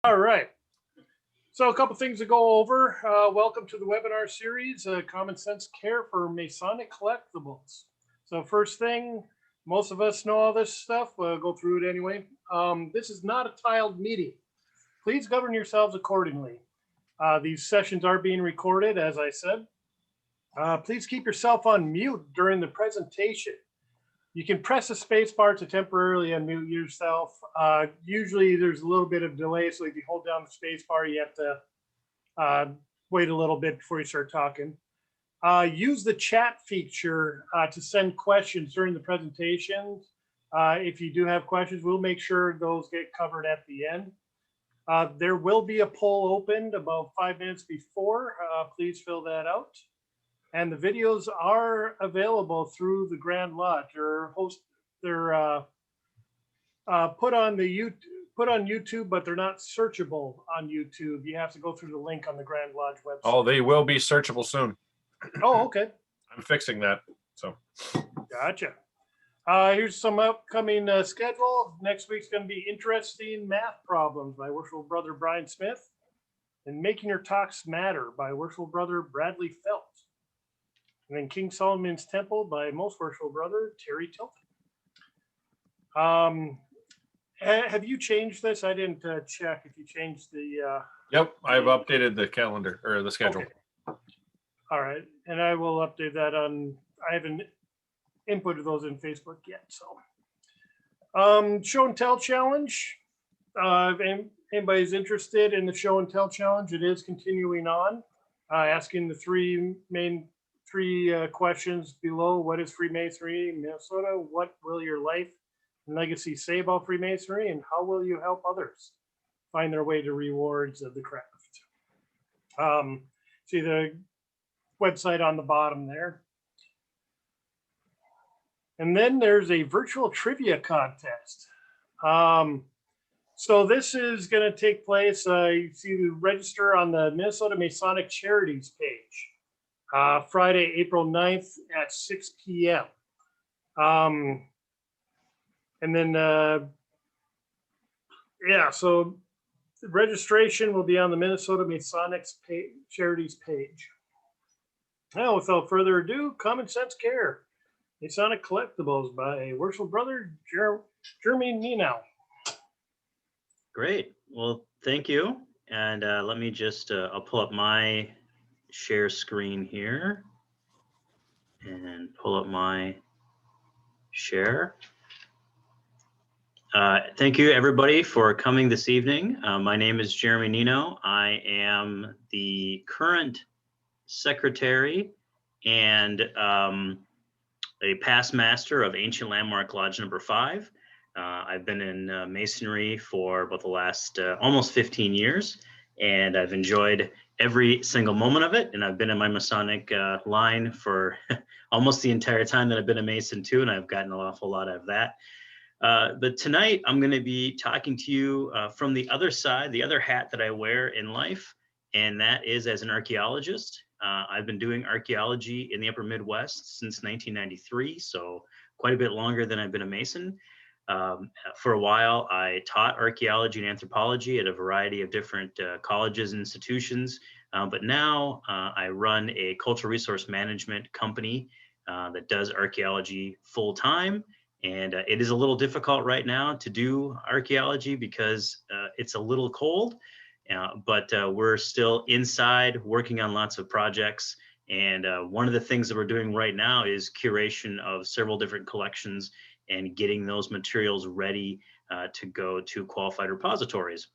All right. So a couple things to go over. Welcome to the webinar series, Common Sense Care for Masonic Collectibles. So first thing, most of us know all this stuff. We'll go through it anyway. This is not a tiled meeting. Please govern yourselves accordingly. These sessions are being recorded, as I said. Please keep yourself on mute during the presentation. You can press the space bar to temporarily unmute yourself. Usually there's a little bit of delay, so if you hold down the space bar, you have to wait a little bit before you start talking. Use the chat feature to send questions during the presentation. If you do have questions, we'll make sure those get covered at the end. There will be a poll opened about 5 minutes before. Please fill that out. And the videos are available through the Grand Lodge. They're put on YouTube, but they're not searchable on YouTube. You have to go through the link on the Grand Lodge website. Oh, they will be searchable soon. Oh, okay. I'm fixing that. So, gotcha. Here's some upcoming schedule. Next week's going to be Interesting Math Problems by Worshipful Brother Brian Smith, and Making Your Talks Matter by Worshipful Brother Bradley Felt. And then King Solomon's Temple by Most Worshipful Brother Terry Tilton. Have you changed this? I didn't check if you changed the. Yep, I've updated the calendar or the schedule. Okay. All right, and I will update that on. I haven't inputted those in Facebook yet. So, Show and Tell Challenge. If anybody's interested in the Show and Tell Challenge, it is continuing on. Asking the three questions below. What is Freemasonry in Minnesota? What will your life and legacy say about Freemasonry? And how will you help others find their way to rewards of the craft? See the website on the bottom there. And then there's a virtual trivia contest. So this is going to take place. You see the register on the Minnesota Masonic Charities page. Friday, April 9th at 6 p.m. And then, so the registration will be on the Minnesota Masonic Charities page. Now, without further ado, Common Sense Care, Masonic Collectibles by Worshipful Brother Jeremy Nienow. Great. Well, thank you. And let me just, I'll pull up my share screen here and pull up my share. Thank you everybody for coming this evening. My name is Jeremy Nienow. I am the current secretary and a past master of Ancient Landmark Lodge number 5. I've been in Masonry for about the last almost 15 years, and I've enjoyed every single moment of it. And I've been in my Masonic line for almost the entire time that I've been a Mason too, and I've gotten an awful lot out of that. But tonight I'm going to be talking to you from the other side, the other hat that I wear in life, and that is as an archaeologist. I've been doing archaeology in the Upper Midwest since 1993, so quite a bit longer than I've been a Mason. For a while, I taught archaeology and anthropology at a variety of different colleges and institutions, but now I run a cultural resource management company that does archaeology full-time, and it is a little difficult right now to do archaeology because it's a little cold, but we're still inside working on lots of projects, and one of the things that we're doing right now is curation of several different collections and getting those materials ready to go to qualified repositories.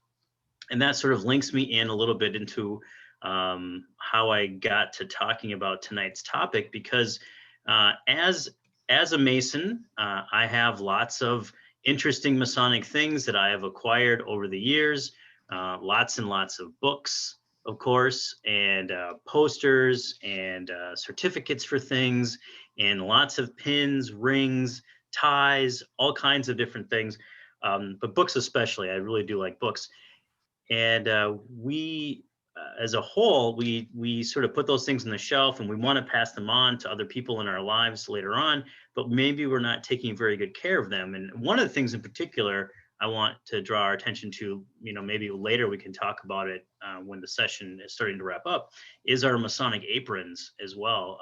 And that sort of links me in a little bit into how I got to talking about tonight's topic, because as a Mason, I have lots of interesting Masonic things that I have acquired over the years, lots and lots of books, of course, and posters and certificates for things, and lots of pins, rings, ties, all kinds of different things, but books especially. I really do like books. And we, as a whole, we sort of put those things on the shelf, and we want to pass them on to other people in our lives later on, but maybe we're not taking very good care of them. And one of the things in particular I want to draw our attention to, maybe later we can talk about it when the session is starting to wrap up, is our Masonic aprons as well.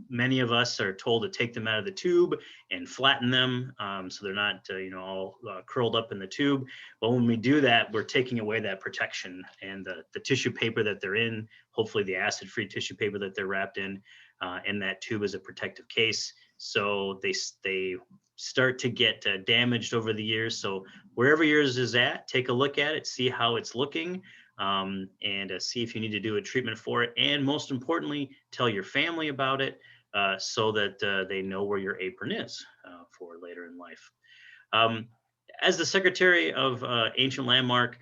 Many of us are told to take them out of the tube and flatten them so they're not, all curled up in the tube. But when we do that, we're taking away that protection, and the tissue paper that they're in, hopefully the acid-free tissue paper that they're wrapped in, and that tube is a protective case. So they start to get damaged over the years. So wherever yours is at, take a look at it, see how it's looking, and see if you need to do a treatment for it. And most importantly, tell your family about it so that they know where your apron is for later in life. As the Secretary of Ancient Landmark,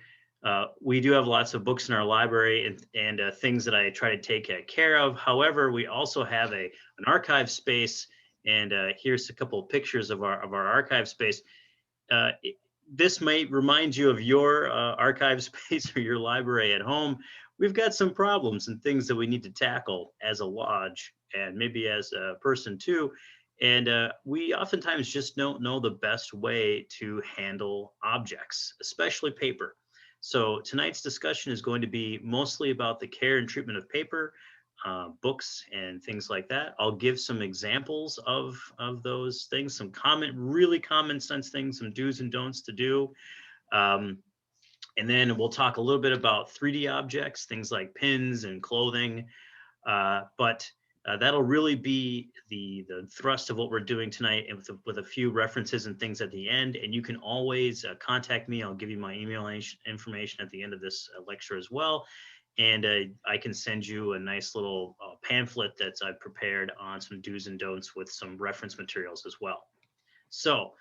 we do have lots of books in our library and things that I try to take care of. However, we also have an archive space, and here's a couple of pictures of our archive space. This might remind you of your archive space or your library at home. We've got some problems and things that we need to tackle as a lodge and maybe as a person too. And we oftentimes just don't know the best way to handle objects, especially paper. So tonight's discussion is going to be mostly about the care and treatment of paper, books and things like that. I'll give some examples of those things, some really common sense things, some do's and don'ts to do. And then we'll talk a little bit about 3D objects, things like pins and clothing. But that'll really be the thrust of what we're doing tonight, and with a few references and things at the end. And you can always contact me. I'll give you my email information at the end of this lecture as well. And I can send you a nice little pamphlet that I've prepared on some do's and don'ts with some reference materials as well. So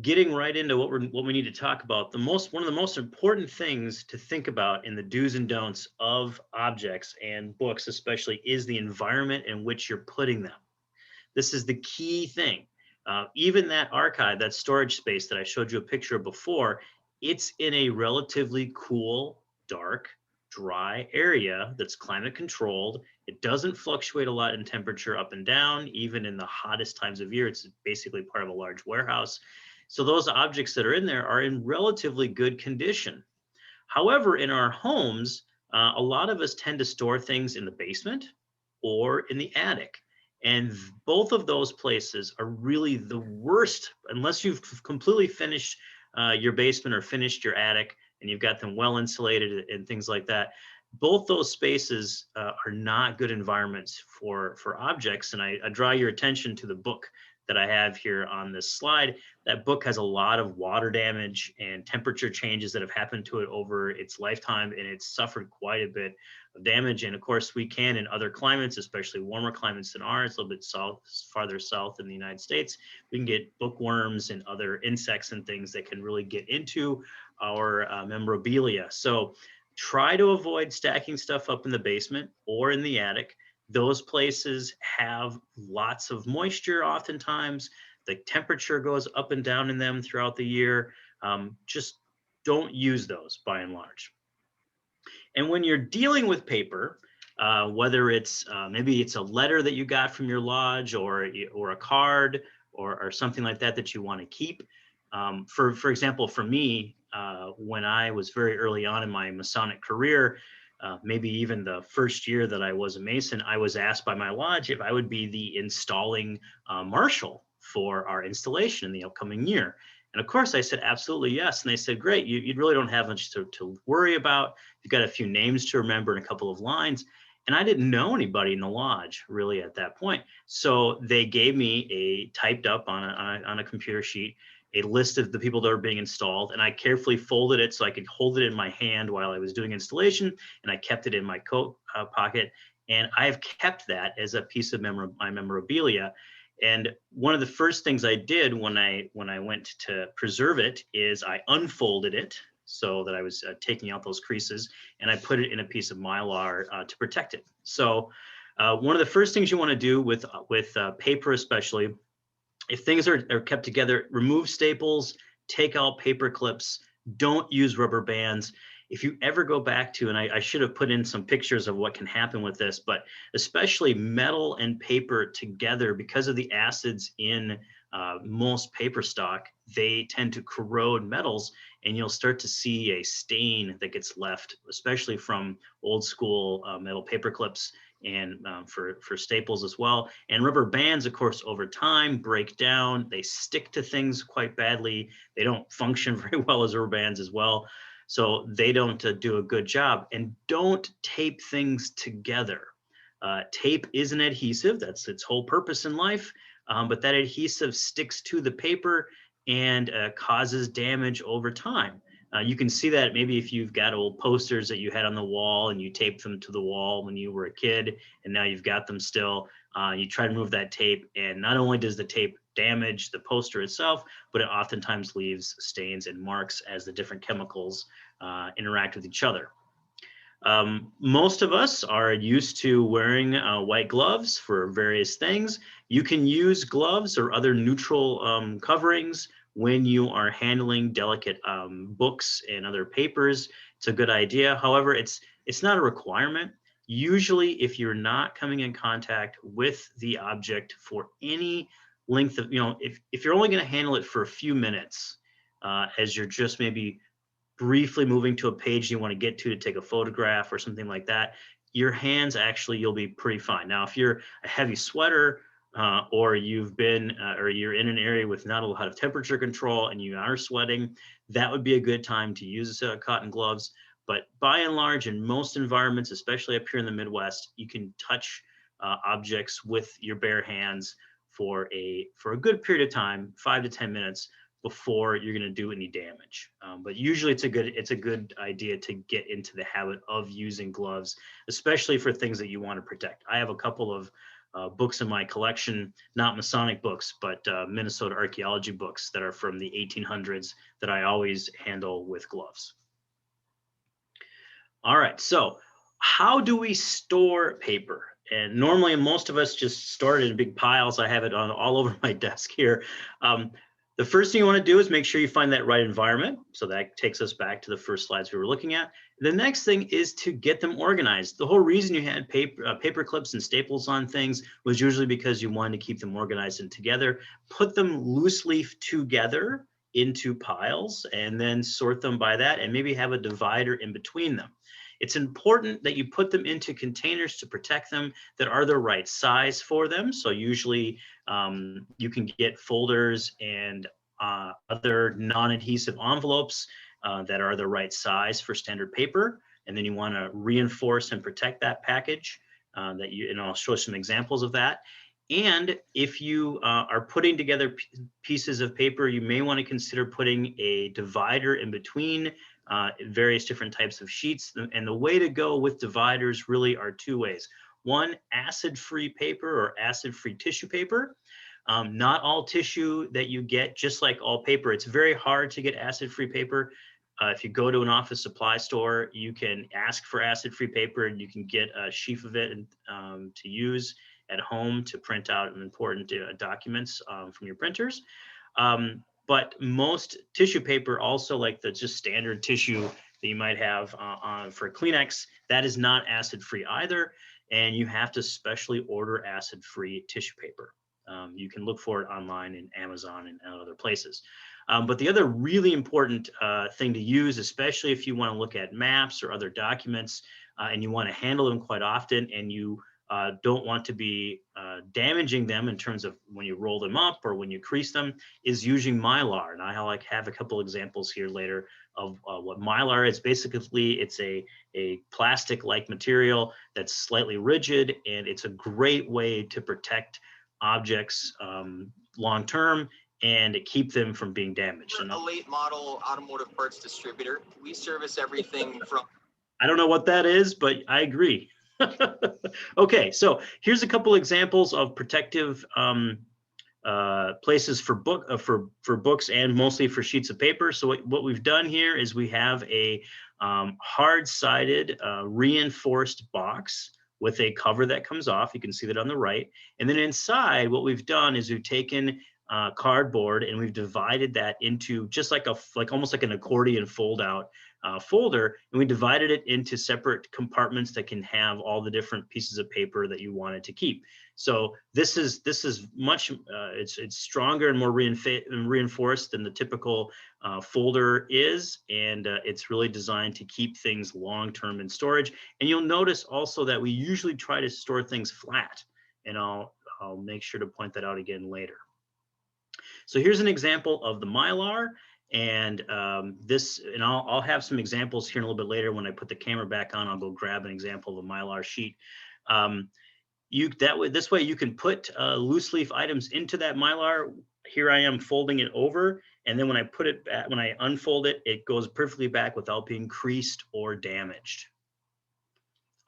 getting right into what we need to talk about, one of the most important things to think about in the do's and don'ts of objects and books especially is the environment in which you're putting them. This is the key thing. Even that archive, that storage space that I showed you a picture of before, it's in a relatively cool, dark, dry area that's climate controlled. It doesn't fluctuate a lot in temperature up and down, even in the hottest times of year. It's basically part of a large warehouse. So those objects that are in there are in relatively good condition. However, in our homes, a lot of us tend to store things in the basement or in the attic. And both of those places are really the worst, unless you've completely finished your basement or finished your attic and you've got them well insulated and things like that. Both those spaces are not good environments for objects. And I draw your attention to the book that I have here on this slide. That book has a lot of water damage and temperature changes that have happened to it over its lifetime, and it's suffered quite a bit of damage. And of course, we can in other climates, especially warmer climates than ours, a little bit farther south in the United States, we can get bookworms and other insects and things that can really get into our memorabilia. So try to avoid stacking stuff up in the basement or in the attic. Those places have lots of moisture oftentimes. The temperature goes up and down in them throughout the year. Just don't use those by and large. And when you're dealing with paper, whether it's maybe it's a letter that you got from your lodge or a card or something like that you want to keep. For example, for me, when I was very early on in my Masonic career, maybe even the first year that I was a Mason, I was asked by my lodge if I would be the installing marshal for our installation in the upcoming year. And of course I said, absolutely yes. And they said, great, you really don't have much to worry about. You've got a few names to remember and a couple of lines. And I didn't know anybody in the lodge really at that point. So they gave me a typed up on a computer sheet, a list of the people that are being installed, and I carefully folded it so I could hold it in my hand while I was doing installation, and I kept it in my coat pocket, and I have kept that as a piece of my memorabilia. And one of the first things I did when I went to preserve it is I unfolded it so that I was taking out those creases, and I put it in a piece of Mylar to protect it. So one of the first things you want to do with paper especially, if things are kept together, remove staples, take out paper clips, don't use rubber bands. If you ever go back to, and I should have put in some pictures of what can happen with this, but especially metal and paper together, because of the acids in most paper stock, they tend to corrode metals. and you'll start to see a stain that gets left, especially from old school metal paper clips and for staples as well. And rubber bands, of course, over time break down. They stick to things quite badly. They don't function very well as rubber bands as well. So they don't do a good job. And don't tape things together. Tape is an adhesive. That's its whole purpose in life. But that adhesive sticks to the paper and causes damage over time. You can see that maybe if you've got old posters that you had on the wall and you taped them to the wall when you were a kid, and now you've got them still. You try to remove that tape, and not only does the tape damage the poster itself, but it oftentimes leaves stains and marks as the different chemicals interact with each other. Most of us are used to wearing white gloves for various things. You can use gloves or other neutral coverings when you are handling delicate books and other papers. It's a good idea. However, it's not a requirement. Usually, if you're not coming in contact with the object for any length of, if you're only going to handle it for a few minutes, as you're just maybe briefly moving to a page you want to get to take a photograph or something like that, your hands actually, you'll be pretty fine. Now, if you're a heavy sweater or you've been or you're in an area with not a lot of temperature control and you are sweating, that would be a good time to use cotton gloves. But by and large, in most environments, especially up here in the Midwest, you can touch objects with your bare hands for a good period of time, 5 to 10 minutes, before you're going to do any damage. But usually it's a good idea to get into the habit of using gloves, especially for things that you want to protect. I have a couple of books in my collection, not Masonic books, but Minnesota archaeology books that are from the 1800s that I always handle with gloves. All right, so how do we store paper? And normally most of us just store it in big piles. I have it all over my desk here. The first thing you want to do is make sure you find that right environment. So that takes us back to the first slides we were looking at. The next thing is to get them organized. The whole reason you had paper clips and staples on things was usually because you wanted to keep them organized and together. Put them loosely together into piles and then sort them by that, and maybe have a divider in between them. It's important that you put them into containers to protect them that are the right size for them. So usually you can get folders and other non-adhesive envelopes that are the right size for standard paper. And then you want to reinforce and protect that package and I'll show some examples of that. And if you are putting together pieces of paper, you may want to consider putting a divider in between various different types of sheets. And the way to go with dividers really are two ways. One, acid-free paper or acid-free tissue paper. Not all tissue that you get, just like all paper, it's very hard to get acid-free paper. If you go to an office supply store, you can ask for acid-free paper and you can get a sheaf of it to use at home to print out important documents from your printers. But most tissue paper, also like the just standard tissue that you might have for Kleenex, that is not acid-free either. And you have to specially order acid-free tissue paper. You can look for it online in Amazon and other places. But the other really important thing to use, especially if you want to look at maps or other documents and you want to handle them quite often and you don't want to be damaging them in terms of when you roll them up or when you crease them, is using Mylar. And I have a couple examples here later of what Mylar is. Basically, it's a plastic-like material that's slightly rigid, and it's a great way to protect objects long-term and keep them from being damaged. We're a late model automotive parts distributor. We service everything from... I don't know what that is, but I agree. Okay, so here's a couple examples of protective places for books and mostly for sheets of paper. So what we've done here is we have a hard-sided reinforced box with a cover that comes off. You can see that on the right. And then inside, what we've done is we've taken cardboard and we've divided that into just like almost like an accordion fold-out folder, and we divided it into separate compartments that can have all the different pieces of paper that you wanted to keep. So this is much it's stronger and more reinforced than the typical folder is, and it's really designed to keep things long-term in storage. And you'll notice also that we usually try to store things flat, and I'll make sure to point that out again later. So here's an example of the Mylar, and I'll have some examples here in a little bit later. When I put the camera back on, I'll go grab an example of a Mylar sheet. This way you can put loose leaf items into that Mylar. Here I am folding it over, and then when I put it back, when I unfold it, it goes perfectly back without being creased or damaged.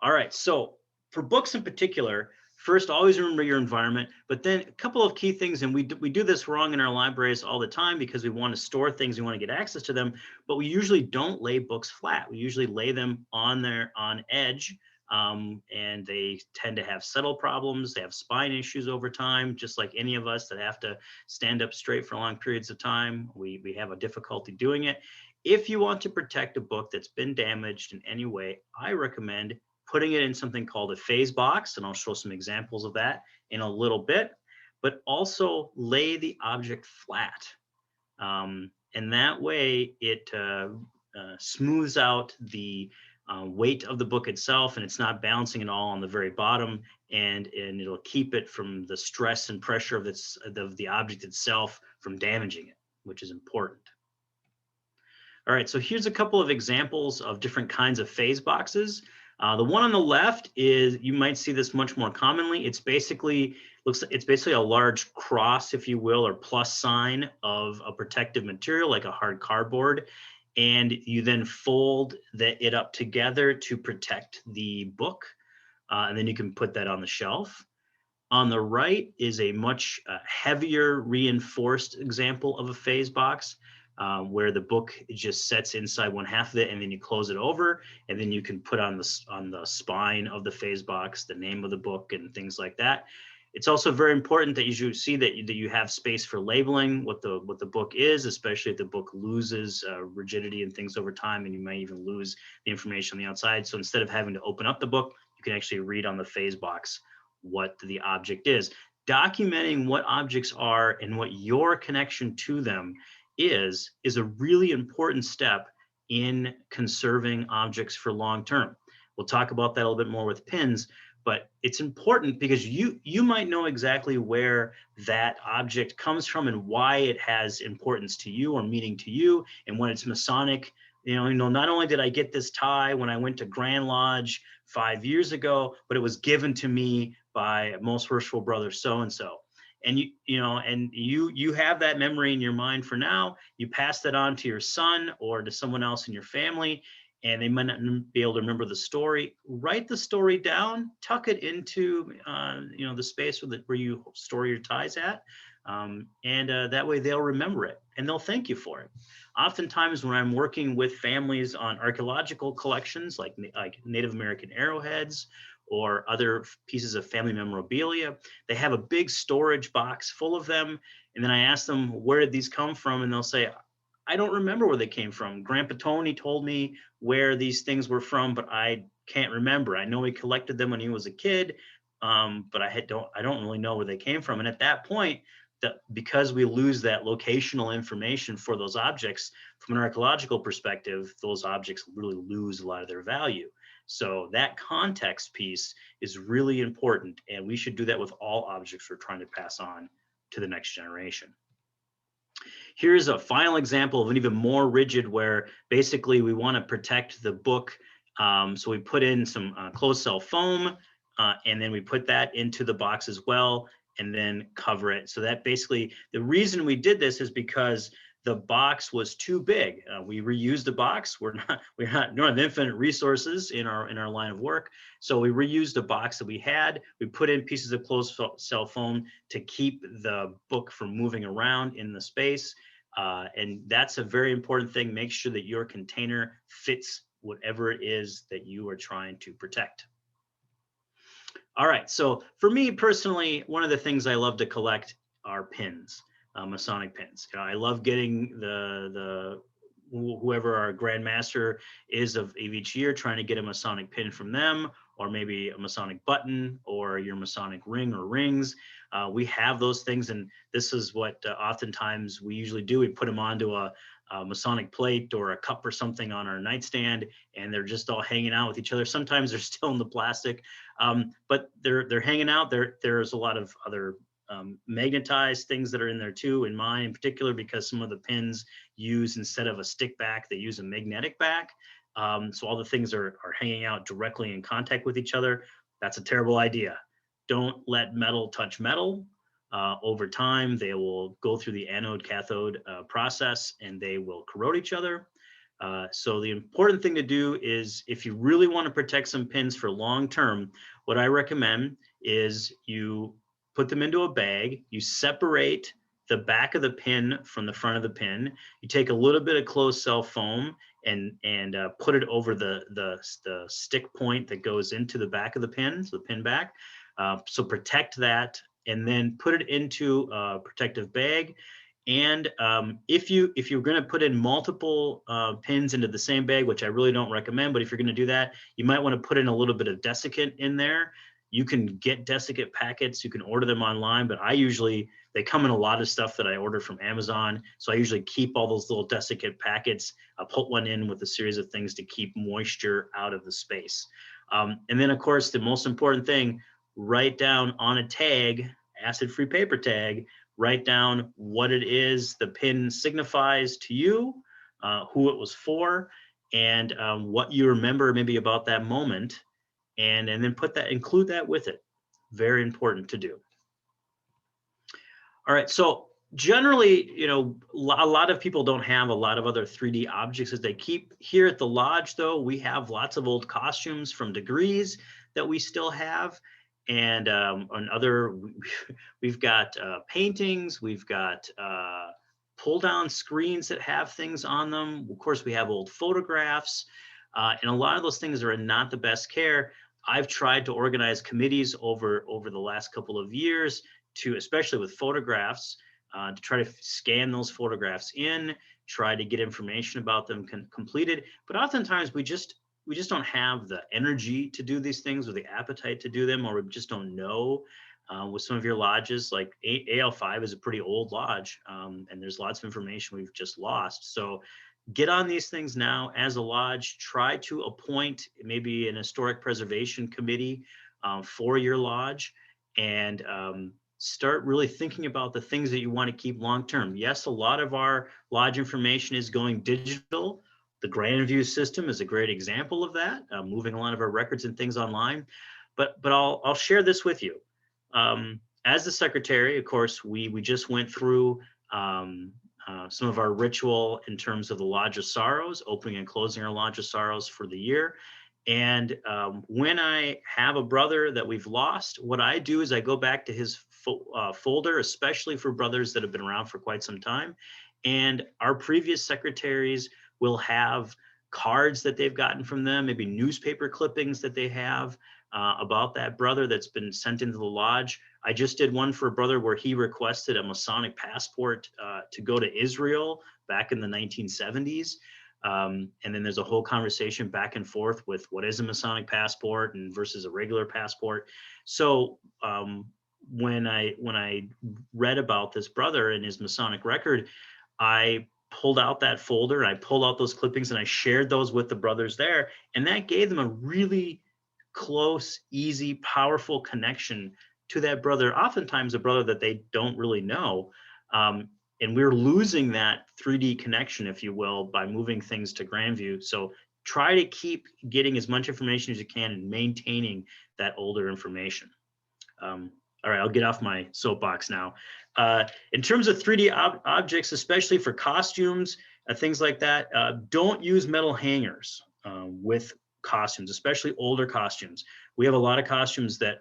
All right, so for books in particular, first, always remember your environment, but then a couple of key things, and we do this wrong in our libraries all the time because we want to store things, we want to get access to them, but we usually don't lay books flat. We usually lay them on edge, and they tend to have settle problems. They have spine issues over time, just like any of us that have to stand up straight for long periods of time. We have a difficulty doing it. If you want to protect a book that's been damaged in any way, I recommend putting it in something called a phase box, and I'll show some examples of that in a little bit, but also lay the object flat. And that way it smooths out the weight of the book itself, and it's not bouncing at all on the very bottom, and it'll keep it from the stress and pressure of the object itself from damaging it, which is important. All right, so here's a couple of examples of different kinds of phase boxes. The one on the left is, you might see this much more commonly. It's basically a large cross, if you will, or plus sign of a protective material like a hard cardboard, and you then fold it up together to protect the book, and then you can put that on the shelf. On the right is a much heavier reinforced example of a phase box, where the book just sets inside one half of it, and then you close it over, and then you can put on the spine of the phase box the name of the book and things like that. It's also very important that you should see that you have space for labeling what the book is, especially if the book loses rigidity and things over time, and you might even lose the information on the outside. So instead of having to open up the book, you can actually read on the phase box what the object is. Documenting what objects are and what your connection to them is a really important step in conserving objects for long term. We'll talk about that a little bit more with pins, but it's important because you might know exactly where that object comes from and why it has importance to you or meaning to you. And when it's Masonic, not only did I get this tie when I went to Grand Lodge 5 years ago, but it was given to me by Most Worshipful Brother so-and-so. And you have that memory in your mind for now. You pass that on to your son or to someone else in your family, and they might not be able to remember the story. Write the story down, tuck it into the space where you store your ties at, and that way they'll remember it and they'll thank you for it. Oftentimes, when I'm working with families on archaeological collections like Native American arrowheads or other pieces of family memorabilia, they have a big storage box full of them. And then I ask them, where did these come from? And they'll say, I don't remember where they came from. Grandpa Tony told me where these things were from, but I can't remember. I know he collected them when he was a kid, but I don't really know where they came from. And at that point, because we lose that locational information for those objects, from an archaeological perspective, those objects really lose a lot of their value. So that context piece is really important, and we should do that with all objects we're trying to pass on to the next generation. Here's a final example of an even more rigid, where basically we want to protect the book. So we put in some closed cell foam, and then we put that into the box as well, and then cover it. So that basically, the reason we did this is because the box was too big. We reused the box. We don't have infinite resources in our line of work. So we reused the box that we had. We put in pieces of closed cell foam to keep the book from moving around in the space. And that's a very important thing. Make sure that your container fits whatever it is that you are trying to protect. All right, so for me personally, one of the things I love to collect are pins. Masonic pins. I love getting whoever our Grand Master is of each year, trying to get a Masonic pin from them, or maybe a Masonic button, or your Masonic ring or rings. We have those things, and this is what oftentimes we usually do. We put them onto Masonic plate or a cup or something on our nightstand, and they're just all hanging out with each other. Sometimes they're still in the plastic, but they're hanging out. There's a lot of other magnetized things that are in there too. In mine, in particular, because some of the pins use, instead of a stick back, they use a magnetic back. So all the things are hanging out directly in contact with each other. That's a terrible idea. Don't let metal touch metal. Over time, they will go through the anode cathode process and they will corrode each other. So the important thing to do is, if you really want to protect some pins for long term, what I recommend is you put them into a bag, you separate the back of the pin from the front of the pin. You take a little bit of closed cell foam and put it over the stick point that goes into the back of the pin, so the pin back. So protect that, and then put it into a protective bag. And if you're going to put in multiple pins into the same bag, which I really don't recommend, but if you're going to do that, you might want to put in a little bit of desiccant in there. You can get desiccant packets, you can order them online, but they come in a lot of stuff that I order from Amazon. So I usually keep all those little desiccant packets. I'll put one in with a series of things to keep moisture out of the space. And then, of course, the most important thing, write down on a tag, acid-free paper tag, write down what it is the pin signifies to you, who it was for, and what you remember maybe about that moment, and then include that with it. Very important to do. All right, so generally, a lot of people don't have a lot of other 3D objects that they keep. Here at the lodge, though, we have lots of old costumes from degrees that we still have. And we've got paintings, we've got pull down screens that have things on them. Of course, we have old photographs, and a lot of those things are in not the best care. I've tried to organize committees over the last couple of years to, especially with photographs, to try to scan those photographs in, try to get information about them completed. But oftentimes we just don't have the energy to do these things, or the appetite to do them, or we just don't know. With some of your lodges, like AL5 is a pretty old lodge, and there's lots of information we've just lost. So get on these things now as a lodge. Try to appoint maybe an historic preservation committee for your lodge, and start really thinking about the things that you want to keep long term. Yes, a lot of our lodge information is going digital. The Grandview system is a great example of that, moving a lot of our records and things online. But I'll share this with you. As the secretary, of course, we just went through some of our ritual in terms of the Lodge of Sorrows, opening and closing our Lodge of Sorrows for the year. And when I have a brother that we've lost, what I do is I go back to his folder, especially for brothers that have been around for quite some time. And our previous secretaries will have cards that they've gotten from them, maybe newspaper clippings that they have about that brother that's been sent into the lodge. I just did one for a brother where he requested a Masonic passport to go to Israel back in the 1970s. And then there's a whole conversation back and forth with what is a Masonic passport and versus a regular passport. So when I read about this brother and his Masonic record, I pulled out that folder and I pulled out those clippings and I shared those with the brothers there. And that gave them a really close, easy, powerful connection to that brother, oftentimes a brother that they don't really know. And we're losing that 3D connection, if you will, by moving things to Grandview. So try to keep getting as much information as you can and maintaining that older information. All right, I'll get off my soapbox now. In terms of 3D objects, especially for costumes, things like that, don't use metal hangers with costumes, especially older costumes. We have a lot of costumes that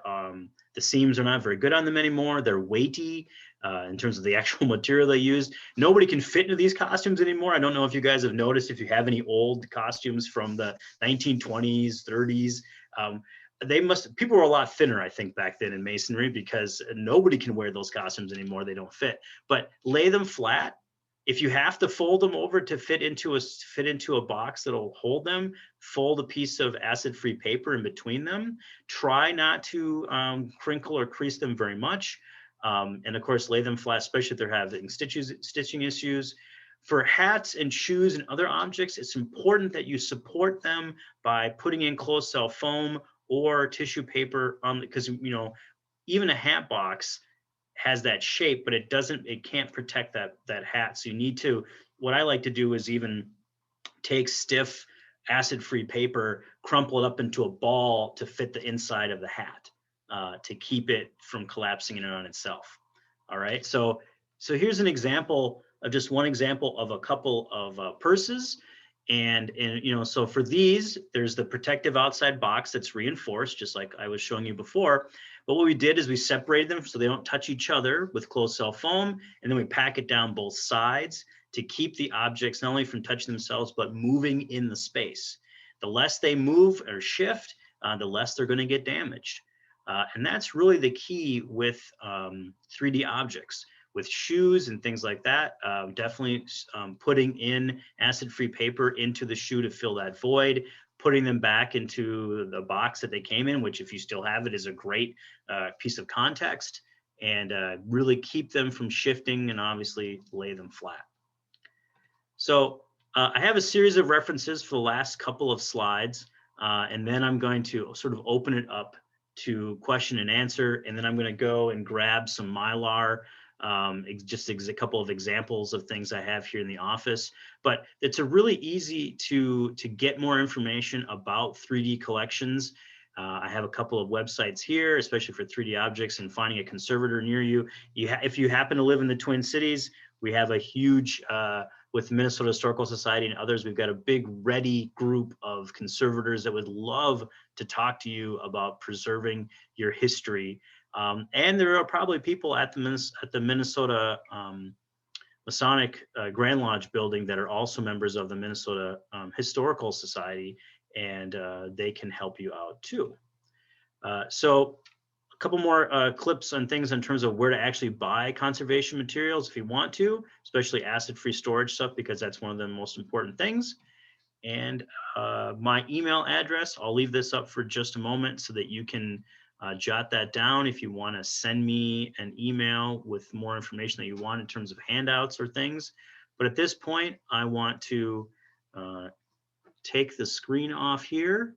the seams are not very good on them anymore. They're weighty in terms of the actual material they use. Nobody can fit into these costumes anymore. I don't know if you guys have noticed, if you have any old costumes from the 1920s, 30s. People were a lot thinner, I think, back then in Masonry, because nobody can wear those costumes anymore. They don't fit. But lay them flat. If you have to fold them over to fit into a box that'll hold them, fold a piece of acid-free paper in between them. Try not to crinkle or crease them very much. And of course, lay them flat, especially if they're having stitching issues. for hats and shoes and other objects, it's important that you support them by putting in closed cell foam or tissue paper on, because even a hat box has that shape, but it can't protect that hat. So you need to, what I like to do is even take stiff acid-free paper, crumple it up into a ball to fit the inside of the hat, to keep it from collapsing in and on itself. All right, so here's an example of just one example of a couple of purses. And so for these, there's the protective outside box that's reinforced, just like I was showing you before. But what we did is we separated them so they don't touch each other with closed cell foam, and then we pack it down both sides to keep the objects not only from touching themselves, but moving in the space. The less they move or shift, the less they're going to get damaged. And that's really the key with 3D objects. With shoes and things like that, definitely putting in acid-free paper into the shoe to fill that void, putting them back into the box that they came in, which if you still have it is a great piece of context, and really keep them from shifting and obviously lay them flat. So I have a series of references for the last couple of slides, and then I'm going to sort of open it up to question and answer, and then I'm going to go and grab some Mylar, just a couple of examples of things I have here in the office. But it's a really easy to get more information about 3D collections. I have a couple of websites here, especially for 3D objects and finding a conservator near you. If you happen to live in the Twin Cities, we have a huge, with Minnesota Historical Society and others, we've got a big ready group of conservators that would love to talk to you about preserving your history. And there are probably people at the Minnesota Masonic Grand Lodge building that are also members of the Minnesota Historical Society, and they can help you out too. So a couple more clips on things in terms of where to actually buy conservation materials if you want to, especially acid-free storage stuff, because that's one of the most important things. And my email address, I'll leave this up for just a moment so that you can jot that down if you want to send me an email with more information that you want in terms of handouts or things. But at this point, I want to take the screen off here,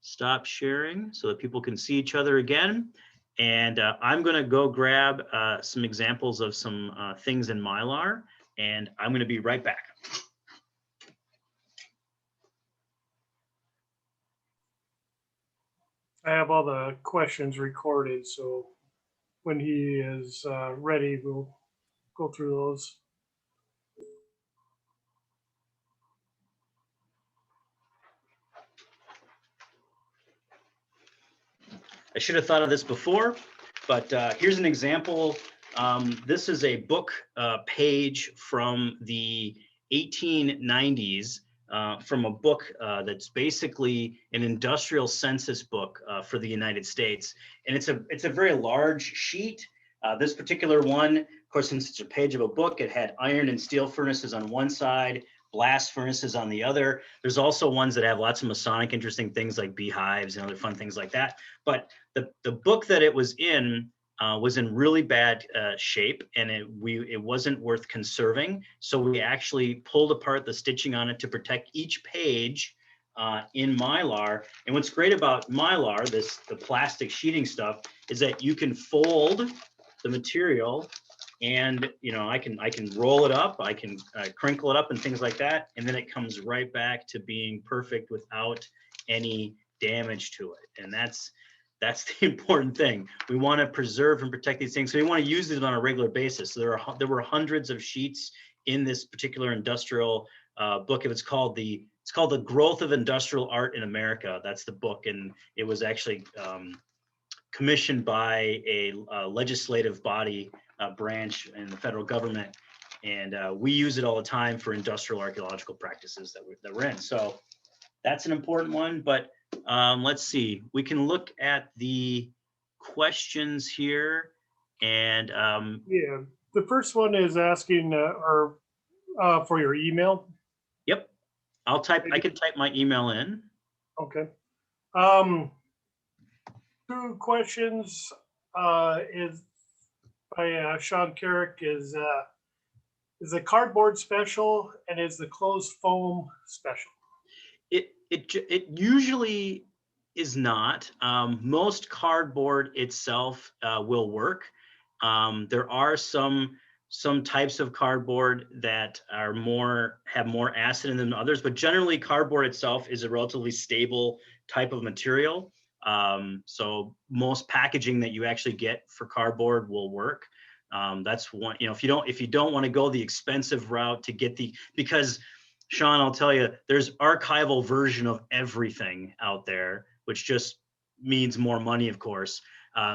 stop sharing so that people can see each other again. And I'm going to go grab some examples of some things in Mylar, and I'm going to be right back. I have all the questions recorded, so when he is ready, we'll go through those. I should have thought of this before, but here's an example. This is a book page from the 1890s, from a book that's basically an industrial census book for the United States. And it's a very large sheet. This particular one, of course, since it's a page of a book, it had iron and steel furnaces on one side, blast furnaces on the other. There's also ones that have lots of Masonic interesting things like beehives and other fun things like that. But the book that it was in really bad shape, and it wasn't worth conserving. So we actually pulled apart the stitching on it to protect each page in Mylar. And what's great about Mylar, the plastic sheeting stuff, is that you can fold the material, and I can roll it up, I can crinkle it up and things like that, and then it comes right back to being perfect without any damage to it. And that's the important thing. We want to preserve and protect these things, so we want to use these on a regular basis. So there were hundreds of sheets in this particular industrial book. It's called the Growth of Industrial Art in America. That's the book, and it was actually commissioned by a legislative body branch in the federal government, and we use it all the time for industrial archaeological practices that we're in. So that's an important one. But let's see, we can look at the questions here, and Yeah, the first one is asking for your email. yep, I can type my email in. Okay. Two questions is by Sean Carrick is Is the cardboard special and is the closed foam special? It usually is not. Most cardboard itself will work. There are some types of cardboard that are have more acid in them than others, but generally cardboard itself is a relatively stable type of material. So most packaging that you actually get for cardboard will work. That's one, if you don't want to go the expensive route to get because Sean, I'll tell you, there's archival version of everything out there, which just means more money, of course.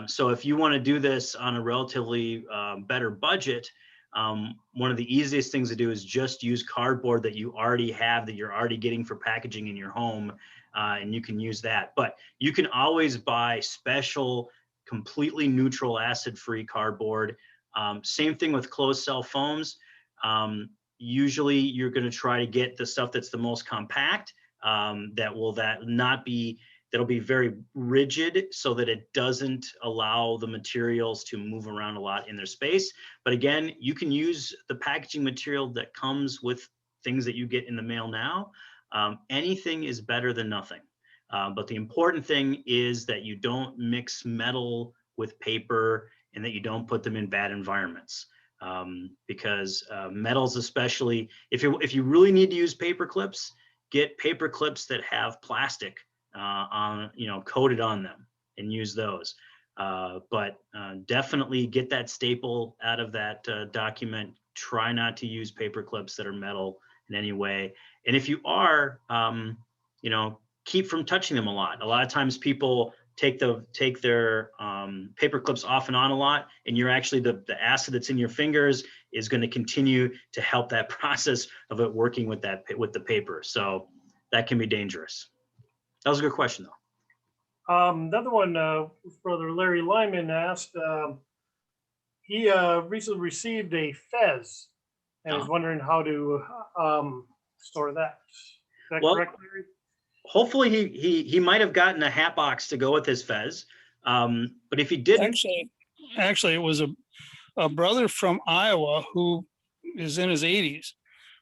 So if you want to do this on a relatively better budget, one of the easiest things to do is just use cardboard that you already have, that you're already getting for packaging in your home, and you can use that. But you can always buy special, completely neutral, acid-free cardboard. Same thing with closed cell foams. Usually you're going to try to get the stuff that's the most compact, that'll be very rigid so that it doesn't allow the materials to move around a lot in their space. But again, you can use the packaging material that comes with things that you get in the mail now. Anything is better than nothing. But the important thing is that you don't mix metal with paper and that you don't put them in bad environments. Because metals, especially if you really need to use paper clips, get paper clips that have plastic coated on them and use those. But definitely get that staple out of that document. Try not to use paper clips that are metal in any way. And if you are, keep from touching them a lot. A lot of times people take their paper clips off and on a lot, and you're actually the acid that's in your fingers is going to continue to help that process of it working with the paper. So that can be dangerous. That was a good question, though. Another one, Brother Larry Lyman asked, he recently received a fez and is wondering how to store that. Is that correct, Larry? Hopefully he might have gotten a hat box to go with his fez. But if he didn't, actually it was a brother from Iowa who is in his 80s,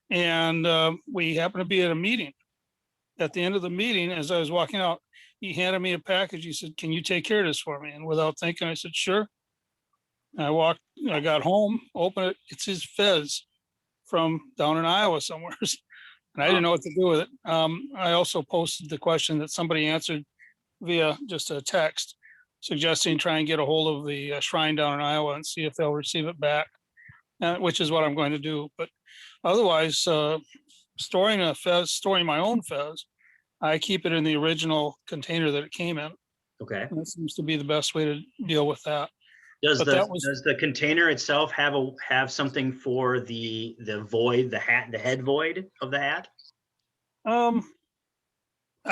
and we happened to be at a meeting. At the end of the meeting, as I was walking out, he handed me a package. He said, "Can you take care of this for me?" And without thinking, I said, "Sure." I got home, opened it. It's his fez from down in Iowa somewhere. And I didn't know what to do with it. I also posted the question that somebody answered via just a text suggesting try and get a hold of the shrine down in Iowa and see if they'll receive it back, which is what I'm going to do. But otherwise, storing my own fez, I keep it in the original container that it came in. Okay. And that seems to be the best way to deal with that. Does the container itself have something for the void, the head void of the hat? I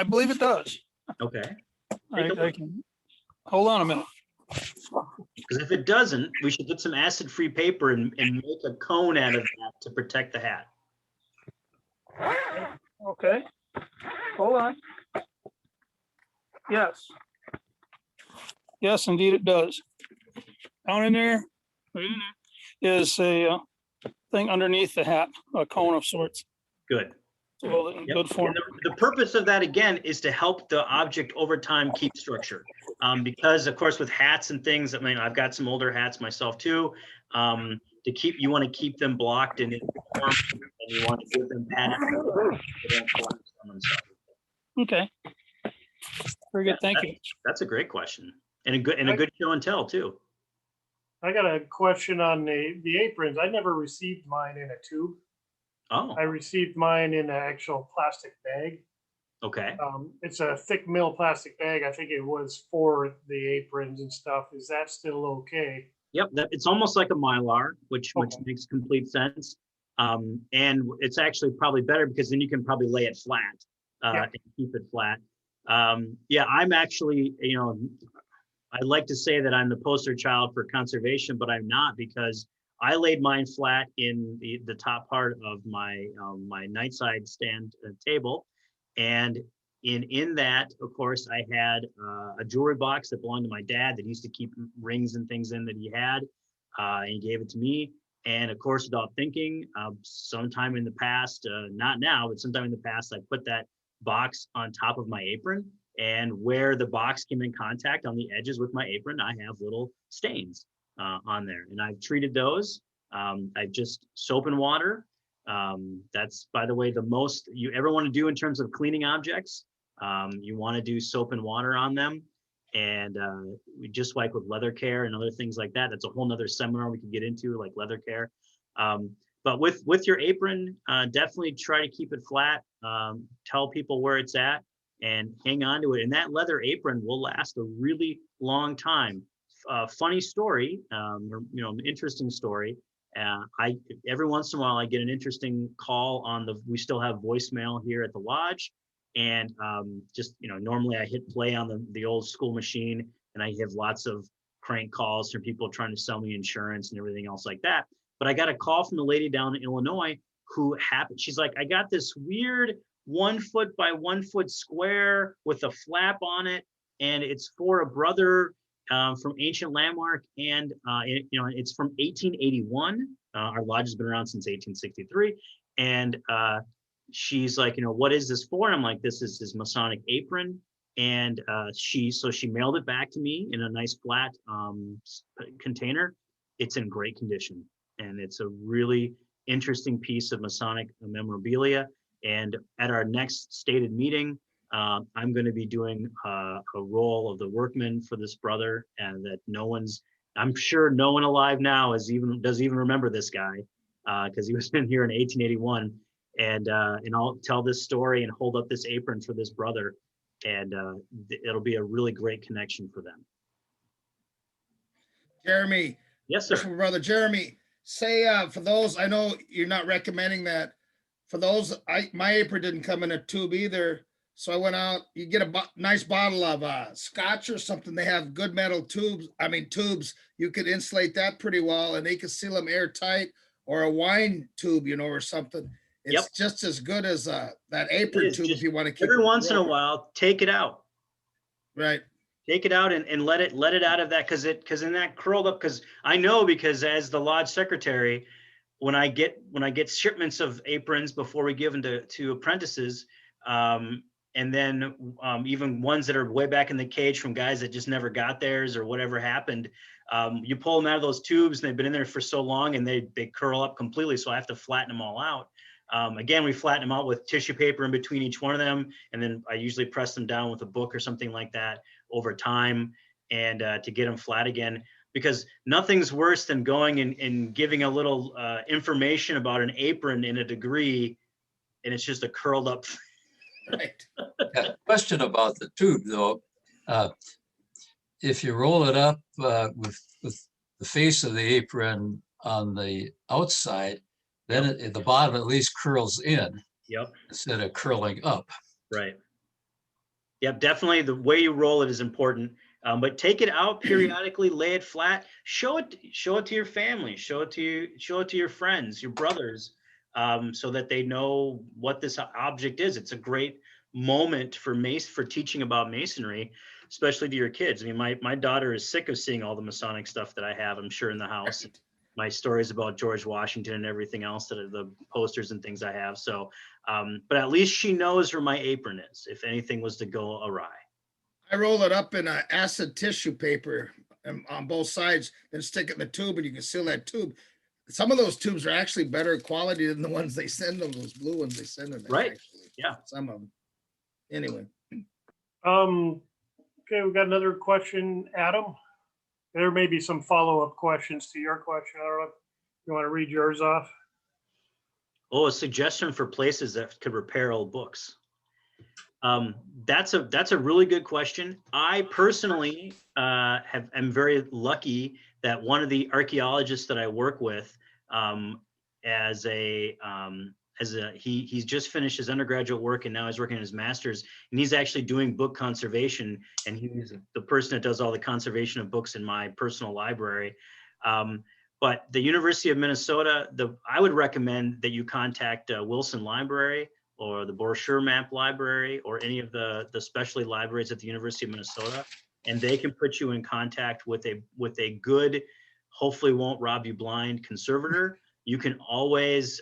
believe it does. Okay. I can hold on a minute. Because if it doesn't, we should get some acid-free paper and make a cone out of that to protect the hat. Okay. Hold on. Yes. Yes, indeed it does. Down in there is a thing underneath the hat, a cone of sorts. Good. So in good form. The purpose of that, again, is to help the object over time keep structure. Because, of course, with hats and things, I mean, I've got some older hats myself, too. You want to keep them blocked and in form, and you want to give them padded. Okay. Very good. Thank you. That's a great question. And a good show and tell, too. I got a question on the aprons. I never received mine in a tube. Oh. I received mine in an actual plastic bag. Okay. It's a thick mill plastic bag. I think it was for the aprons and stuff. Is that still okay? Yep. It's almost like a Mylar, which makes complete sense. And it's actually probably better because then you can probably lay it flat and keep it flat. I'm actually, I'd like to say that I'm the poster child for conservation, but I'm not, because I laid mine flat in the top part of my my nightside stand table, and in that, of course, I had a jewelry box that belonged to my dad that used to keep rings and things in that he had, and he gave it to me. And of course, without thinking, sometime in the past, not now, but sometime in the past, I put that box on top of my apron, and where the box came in contact on the edges with my apron, I have little stains on there, and I've treated those. I've just soap and water. That's, by the way, the most you ever want to do in terms of cleaning objects. You want to do soap and water on them. And just like with leather care and other things like that, that's a whole nother seminar we could get into, like leather care. But with your apron, definitely try to keep it flat. Tell people where it's at and hang on to it. And that leather apron will last a really long time. Funny story, or, an interesting story. Every once in a while I get an interesting call on we still have voicemail here at the lodge. And normally I hit play on the old school machine, and I have lots of crank calls from people trying to sell me insurance and everything else like that. But I got a call from a lady down in Illinois she's like, I got this weird 1 foot by 1 foot square with a flap on it, and it's for a brother from Ancient Landmark, and it's from 1881. Our lodge has been around since 1863, and she's like, what is this for? And I'm like, this is his Masonic apron. And she mailed it back to me in a nice flat container. It's in great condition, and it's a really interesting piece of Masonic memorabilia. And at our next stated meeting, I'm going to be doing a roll of the workman for this brother, and that I'm sure no one alive now does even remember this guy, because he was in here in 1881. And I'll tell this story and hold up this apron for this brother, and it'll be a really great connection for them. Jeremy. Yes, sir. Brother Jeremy, say for those, I know you're not recommending that. For those, my apron didn't come in a tube either. So I went out, you get a nice bottle of scotch or something. They have good metal tubes. You could insulate that pretty well, and they could seal them airtight, or a wine tube, or something. It's just as good as that apron tube if you want to keep every it once in a while, take it out. Right. Take it out and let it out of that, because in that curled up, because I know, because as the lodge secretary, when I get shipments of aprons before we give them to apprentices, and then even ones that are way back in the cage from guys that just never got theirs or whatever happened, you pull them out of those tubes, and they've been in there for so long, and they curl up completely. So I have to flatten them all out. Again, we flatten them out with tissue paper in between each one of them, and then I usually press them down with a book or something like that over time, and to get them flat again. Because nothing's worse than going and giving a little information about an apron in a degree, and it's just a curled up. Right. Yeah, question about the tube, though. If you roll it up with the face of the apron on the outside, then at the bottom at least curls in. Yep. Instead of curling up. Right. Yep. Definitely, the way you roll it is important. But take it out periodically, lay it flat, show it to your family, show it to your friends, your brothers, so that they know what this object is. It's a great moment for teaching about Masonry, especially to your kids. I mean, my daughter is sick of seeing all the Masonic stuff that I have, I'm sure, in the house. My stories about George Washington and everything else, that are the posters and things I have. So, but at least she knows where my apron is if anything was to go awry. I roll it up in acid tissue paper on both sides, then stick it in the tube, and you can seal that tube. Some of those tubes are actually better quality than the ones they send them, those blue ones they send them. Right. Actually. Yeah. Some of them. Anyway. Okay, we've got another question, Adam. There may be some follow-up questions to your question. I don't know if you want to read yours off. Oh, a suggestion for places that could repair old books. That's a really good question. I personally am very lucky that one of the archaeologists that I work with, he's just finished his undergraduate work, and now he's working on his master's, and he's actually doing book conservation, and he's the person that does all the conservation of books in my personal library. But the University of Minnesota, I would recommend that you contact Wilson Library or the Brochure Map Library or any of the specialty libraries at the University of Minnesota, and they can put you in contact with a good hopefully won't rob you blind conservator. You can always,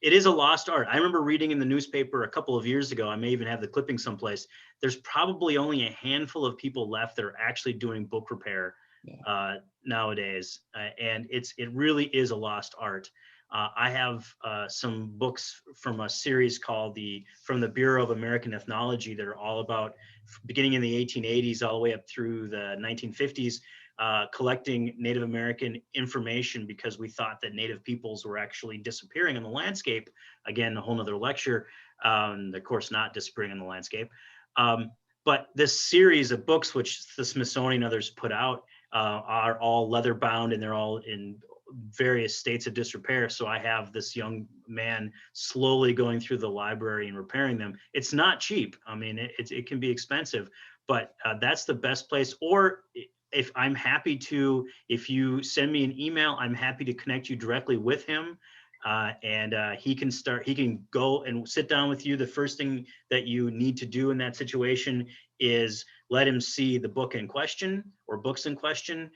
it is a lost art. I remember reading in the newspaper a couple of years ago, I may even have the clipping someplace, there's probably only a handful of people left that are actually doing book repair nowadays. And it really is a lost art. I have some books from a series called From the Bureau of American Ethnology that are all about beginning in the 1880s all the way up through the 1950s, collecting Native American information because we thought that Native peoples were actually disappearing on the landscape. Again, a whole nother lecture, of course, not disappearing on the landscape. But this series of books, which the Smithsonian and others put out, are all leather bound, and they're all in various states of disrepair. So I have this young man slowly going through the library and repairing them. It's not cheap. I mean, it can be expensive, but that's the best place. Or if I'm happy to, if you send me an email, I'm happy to connect you directly with him. And he can go and sit down with you. The first thing that you need to do in that situation is let him see the book in question or books in question.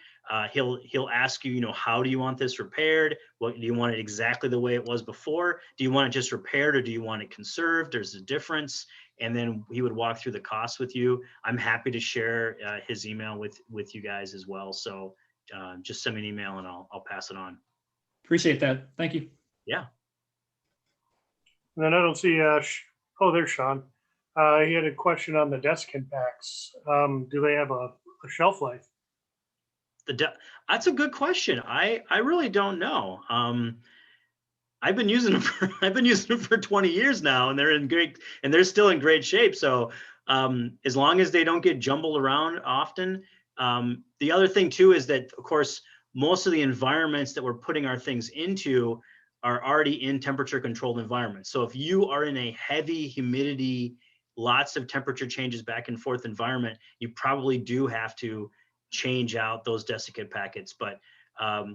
He'll ask you, how do you want this repaired? What do you want it exactly the way it was before? Do you want it just repaired, or do you want it conserved? There's a difference. And then he would walk through the costs with you. I'm happy to share his email with you guys as well. So just send me an email and I'll pass it on. Appreciate that. Thank you. Yeah. And then I don't see, there's Sean. He had a question on the desiccant packs. Do they have a shelf life? That's a good question. I really don't know. I've been using them for 20 years now, and they're still in great shape. So as long as they don't get jumbled around often. The other thing too is that, of course, most of the environments that we're putting our things into are already in temperature controlled environments. So if you are in a heavy humidity, lots of temperature changes back and forth environment, you probably do have to change out those desiccant packets. But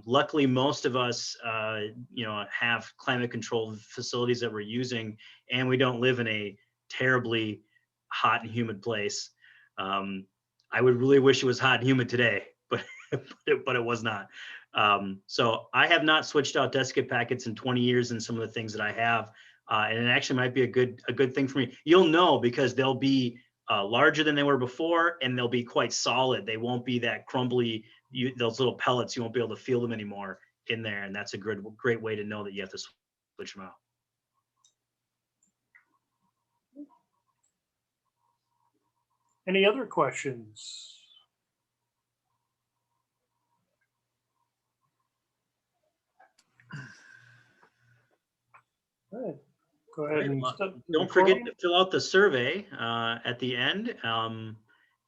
luckily, most of us, have climate controlled facilities that we're using, and we don't live in a terribly hot and humid place. I would really wish it was hot and humid today, but it was not. So I have not switched out desiccant packets in 20 years in some of the things that I have. And it actually might be a good thing for me. You'll know because they'll be larger than they were before, and they'll be quite solid. They won't be that crumbly, those little pellets, you won't be able to feel them anymore in there. And that's a great way to know that you have to switch them out. Any other questions? All right. Go ahead and don't forget to fill out the survey at the end.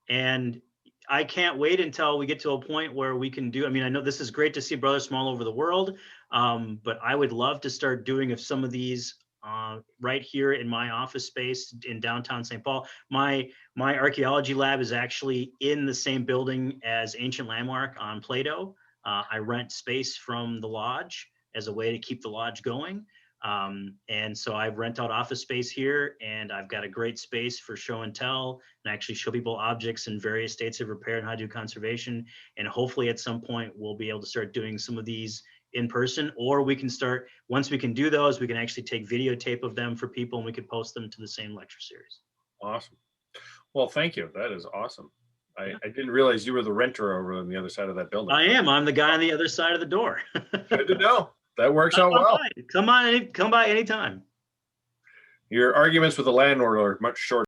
And I can't wait until we get to a point where we can do, I know this is great to see brothers from all over the world, but I would love to start doing some of these right here in my office space in downtown St. Paul. My archaeology lab is actually in the same building as Ancient Landmark on Plato. I rent space from the lodge as a way to keep the lodge going. And so I rent out office space here, and I've got a great space for show and tell and actually show people objects in various states of repair and how to do conservation. And hopefully at some point we'll be able to start doing some of these in person, or we can start, once we can do those, we can actually take videotape of them for people and we could post them to the same lecture series. Awesome. Well, thank you. That is awesome. I didn't realize you were the renter over on the other side of that building. I am. I'm the guy on the other side of the door. Good to know. That works out well. Come by anytime. Your arguments with the landlord are much shorter.